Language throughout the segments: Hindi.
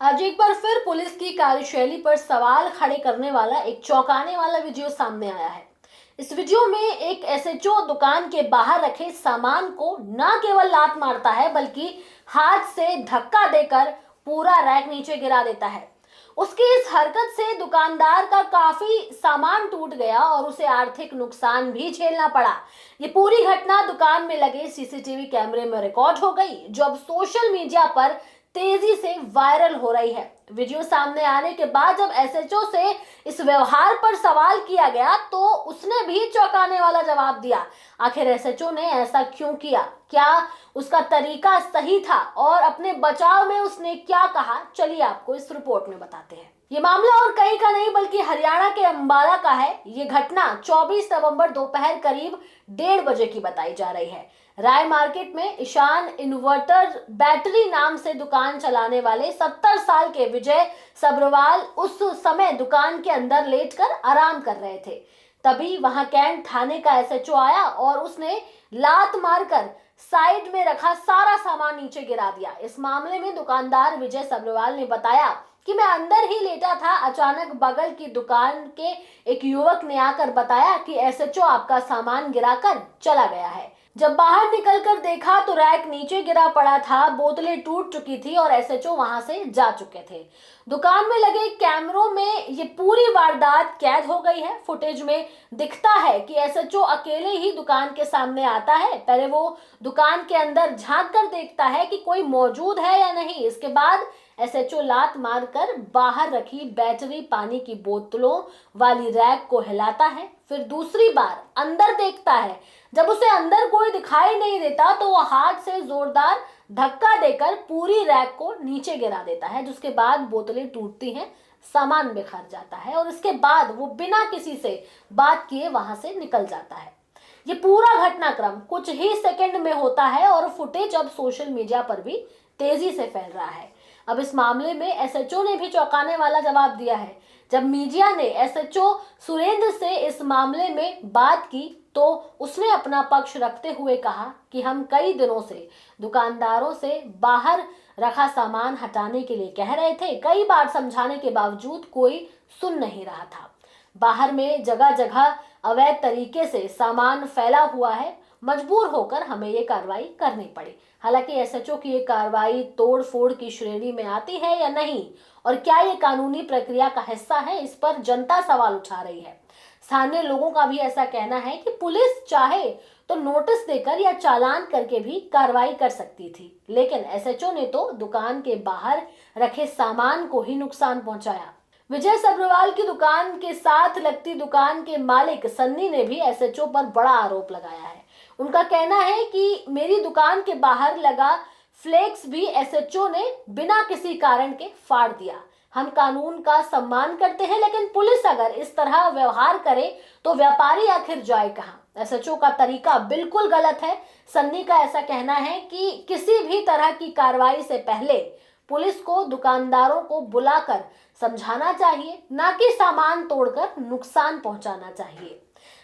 आज एक बार फिर पुलिस की कार्यशैली पर सवाल खड़े करने वाला एक चौंकाने वाला वीडियो सामने आया है। इस वीडियो में एक एसएचओ दुकान के बाहर रखे सामान को न केवल लात मारता है बल्कि हाथ से धक्का देकर पूरा रैक नीचे गिरा देता है। उसकी इस हरकत से दुकानदार का काफी सामान टूट गया और उसे आर्थिक नुकसान भी झेलना पड़ा। ये पूरी घटना दुकान में लगे सीसीटीवी कैमरे में रिकॉर्ड हो गई, जो अब सोशल मीडिया पर तेजी से वायरल हो रही है। वीडियो सामने आने के बाद जब एसएचओ से इस व्यवहार पर सवाल किया गया तो उसने भी चौंकाने वाला जवाब दिया। आखिर एसएचओ ने ऐसा क्यों किया, क्या उसका तरीका सही था और अपने बचाव में उसने क्या कहा, चलिए आपको इस रिपोर्ट में बताते हैं। ये मामला और कहीं का नहीं बल्कि हरियाणा के अंबाला का है। ये घटना 24 नवंबर दोपहर करीब 1:30 बजे की बताई जा रही है। राय मार्केट में ईशान इन्वर्टर बैटरी नाम से दुकान चलाने वाले 70 साल के विजय सब्रवाल उस समय दुकान के अंदर लेटकर आराम कर रहे थे। तभी वहां कैंट थाने का एसएचओ आया और उसने लात मारकर साइड में रखा सारा सामान नीचे गिरा दिया। इस मामले में दुकानदार विजय सब्रवाल ने बताया कि मैं अंदर ही लेटा था, अचानक बगल की दुकान के एक युवक ने आकर बताया कि एसएचओ आपका सामान गिराकर चला गया है। जब बाहर निकलकर देखा तो रैक नीचे गिरा पड़ा था, बोतलें टूट चुकी थी और एसएचओ वहां से जा चुके थे। दुकान में लगे कैमरों में ये पूरी वारदात कैद हो गई है। फुटेज में दिखता है कि एसएचओ अकेले ही दुकान के सामने आता है। पहले वो दुकान के अंदर झांक कर देखता है कि कोई मौजूद है या नहीं। इसके बाद एसएचओ लात मारकर बाहर रखी बैटरी पानी की बोतलों वाली रैक को हिलाता है। फिर दूसरी बार अंदर देखता है। जब उसे अंदर कोई दिखाई नहीं देता तो वह हाथ से जोरदार धक्का देकर पूरी रैक को नीचे गिरा देता है, जिसके बाद बोतलें टूटती हैं, सामान बिखर जाता है और इसके बाद वो बिना किसी से बात किए वहां से निकल जाता है। ये पूरा घटनाक्रम कुछ ही सेकंड में होता है और फुटेज अब सोशल मीडिया पर भी तेजी से फैल रहा है। अब इस मामले में एसएचओ ने भी चौंकाने वाला जवाब दिया है। जब मीडिया ने एसएचओ सुरेंद्र से इस मामले में बात की तो उसने अपना पक्ष रखते हुए कहा कि हम कई दिनों से दुकानदारों से बाहर रखा सामान हटाने के लिए कह रहे थे। कई बार समझाने के बावजूद कोई सुन नहीं रहा था। बाहर में जगह जगह अवैध तरीके से सामान फैला हुआ है। मजबूर होकर हमें ये कार्रवाई करनी पड़ी। हालांकि एसएचओ की ये कार्रवाई तोड़ फोड़ की श्रेणी में आती है या नहीं और क्या ये कानूनी प्रक्रिया का हिस्सा है, इस पर जनता सवाल उठा रही है। स्थानीय लोगों का भी ऐसा कहना है कि पुलिस चाहे तो नोटिस देकर या चालान करके भी कार्रवाई कर सकती थी, लेकिन एसएचओ ने तो दुकान के बाहर रखे सामान को ही नुकसान पहुंचाया। विजय सब्रवाल की दुकान के साथ लगती दुकान के मालिक सन्नी ने भी एसएचओ पर बड़ा आरोप लगाया है। उनका कहना है कि मेरी दुकान के बाहर लगा फ्लेक्स भी एसएचओ ने बिना किसी कारण के फाड़ दिया। हम कानून का सम्मान करते हैं, लेकिन पुलिस अगर इस तरह व्यवहार करे तो व्यापारी आखिर जाए कहाँ। एसएचओ का तरीका बिल्कुल गलत है। सन्नी का ऐसा कहना है कि किसी भी तरह की कार्रवाई से पहले पुलिस को दुकानदारों को बुलाकर समझाना चाहिए, ना कि सामान तोड़कर नुकसान पहुंचाना चाहिए।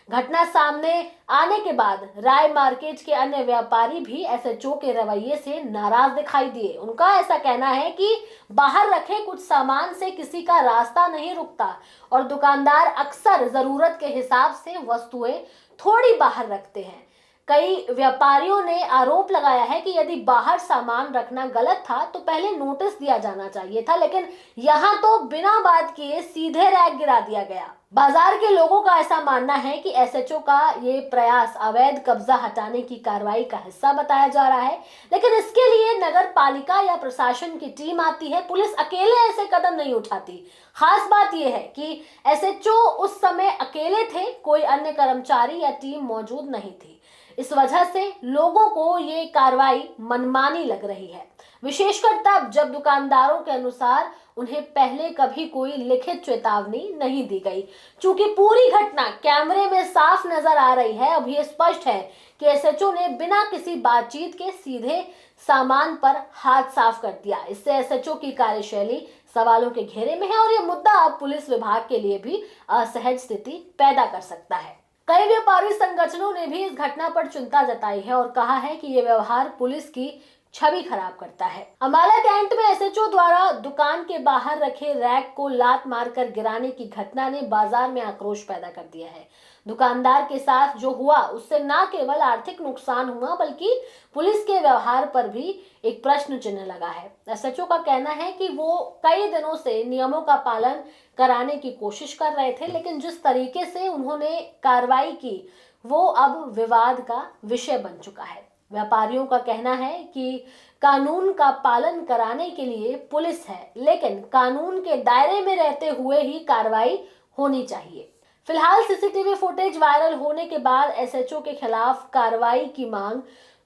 घटना सामने आने के बाद राय मार्केट के अन्य व्यापारी भी एसएचओ के रवैये से नाराज दिखाई दिए। उनका ऐसा कहना है कि बाहर रखे कुछ सामान से किसी का रास्ता नहीं रुकता और दुकानदार अक्सर जरूरत के हिसाब से वस्तुएं थोड़ी बाहर रखते हैं। कई व्यापारियों ने आरोप लगाया है कि यदि बाहर सामान रखना गलत था तो पहले नोटिस दिया जाना चाहिए था, लेकिन यहाँ तो बिना बात किए सीधे रैक गिरा दिया गया। बाजार के लोगों का ऐसा मानना है कि एसएचओ का ये प्रयास अवैध कब्जा हटाने की कार्रवाई का हिस्सा बताया जा रहा है, लेकिन इसके लिए नगर पालिका या प्रशासन की टीम आती है। पुलिस अकेले ऐसे कदम नहीं उठाती। खास बात यह है कि एसएचओ उस समय अकेले थे, कोई अन्य कर्मचारी या टीम मौजूद नहीं थी। इस वजह से लोगों को ये कार्रवाई मनमानी लग रही है, विशेषकर तब जब दुकानदारों के अनुसार उन्हें पहले कभी कोई लिखित चेतावनी नहीं दी गई। चूंकि पूरी घटना कैमरे में साफ नजर आ रही है, अब ये स्पष्ट है कि एसएचओ ने बिना किसी बातचीत के सीधे सामान पर हाथ साफ कर दिया। इससे एसएचओ की कार्यशैली सवालों के घेरे में है और ये मुद्दा अब पुलिस विभाग के लिए भी असहज स्थिति पैदा कर सकता है। कई व्यापारी संगठनों ने भी इस घटना पर चिंता जताई है और कहा है कि यह व्यवहार पुलिस की छवि खराब करता है। अम्बाला कैंट में एसएचओ द्वारा दुकान के बाहर रखे रैक को लात मारकर गिराने की घटना ने बाजार में आक्रोश पैदा कर दिया है। दुकानदार के साथ जो हुआ उससे न केवल आर्थिक नुकसान हुआ बल्कि पुलिस के व्यवहार पर भी एक प्रश्न चिन्ह लगा है। एसएचओ का कहना है कि वो कई दिनों से नियमों का पालन कराने की कोशिश कर रहे थे, लेकिन जिस तरीके से उन्होंने कार्रवाई की वो अब विवाद का विषय बन चुका है। व्यापारियों का कहना है कि कानून का पालन कराने के लिए पुलिस है, लेकिन कानून के दायरे में रहते हुए ही कार्रवाई होनी चाहिए। फिलहाल सीसीटीवी फुटेज वायरल होने के बाद एसएचओ के खिलाफ कार्रवाई की मांग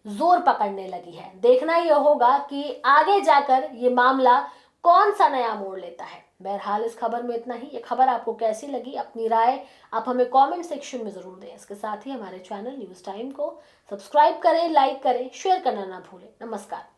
जोर पकड़ने लगी है। देखना यह होगा कि आगे जाकर ये मामला कौन सा नया मोड़ लेता है। बहरहाल इस खबर में इतना ही। ये खबर आपको कैसी लगी, अपनी राय आप हमें कमेंट सेक्शन में जरूर दें। इसके साथ ही हमारे चैनल न्यूज टाइम को सब्सक्राइब करें, लाइक करें, शेयर करना ना भूलें। नमस्कार।